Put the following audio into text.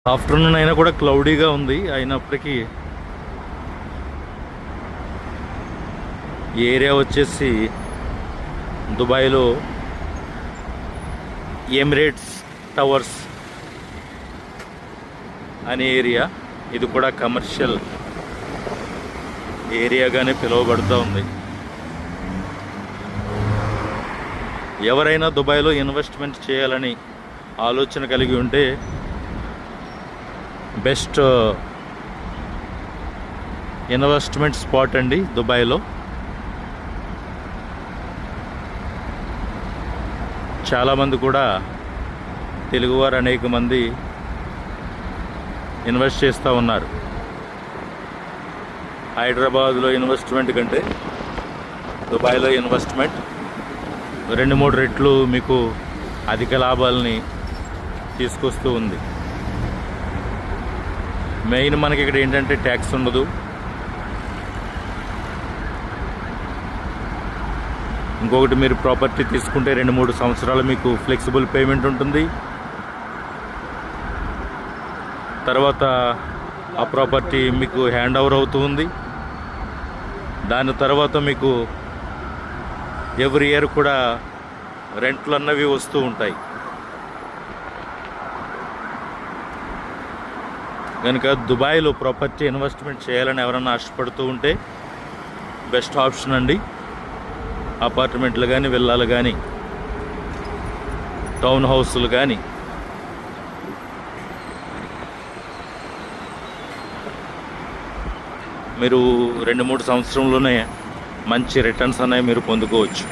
Afternoon అయినా కూడా క్లౌడీగా ఉంది. అయినప్పటికీ ఈ ఏరియా వచ్చేసి దుబాయ్లో ఎమిరేట్స్ టవర్స్ అనే ఏరియా. ఇది కూడా కమర్షియల్ ఏరియాగానే పిలువబడుతూ ఉంది. ఎవరైనా దుబాయ్లో ఇన్వెస్ట్మెంట్ చేయాలని ఆలోచన కలిగి ఉంటే బెస్ట్ ఇన్వెస్ట్మెంట్ స్పాట్ అండి దుబాయ్లో. చాలామంది కూడా తెలుగువారు అనేక మంది ఇన్వెస్ట్ చేస్తూ ఉన్నారు. హైదరాబాద్లో ఇన్వెస్ట్మెంట్ కంటే దుబాయ్లో ఇన్వెస్ట్మెంట్ 2-3 రెట్లు మీకు అధిక లాభాలని తీసుకొస్తూ ఉంది. మెయిన్ మనకి ఇక్కడ ఏంటంటే ట్యాక్స్ ఉండదు. ఇంకొకటి, మీరు ప్రాపర్టీ తీసుకుంటే 2-3 సంవత్సరాలు మీకు ఫ్లెక్సిబుల్ పేమెంట్ ఉంటుంది. తర్వాత ఆ ప్రాపర్టీ మీకు హ్యాండ్ ఓవర్ అవుతుంది. దాని తర్వాత మీకు ఎవ్రీ ఇయర్ కూడా రెంట్లు అన్నవి వస్తూ ఉంటాయి. కనుక దుబాయ్లో ప్రాపర్టీ ఇన్వెస్ట్మెంట్ చేయాలని ఎవరైనా ఆశపడుతూ ఉంటే బెస్ట్ ఆప్షన్ అండి. అపార్ట్మెంట్లు కానీ, విల్లాలు కానీ, టౌన్ హౌస్లు కానీ మీరు 2-3 సంవత్సరంలోనే మంచి రిటర్న్స్ అనేవి మీరు పొందుకోవచ్చు.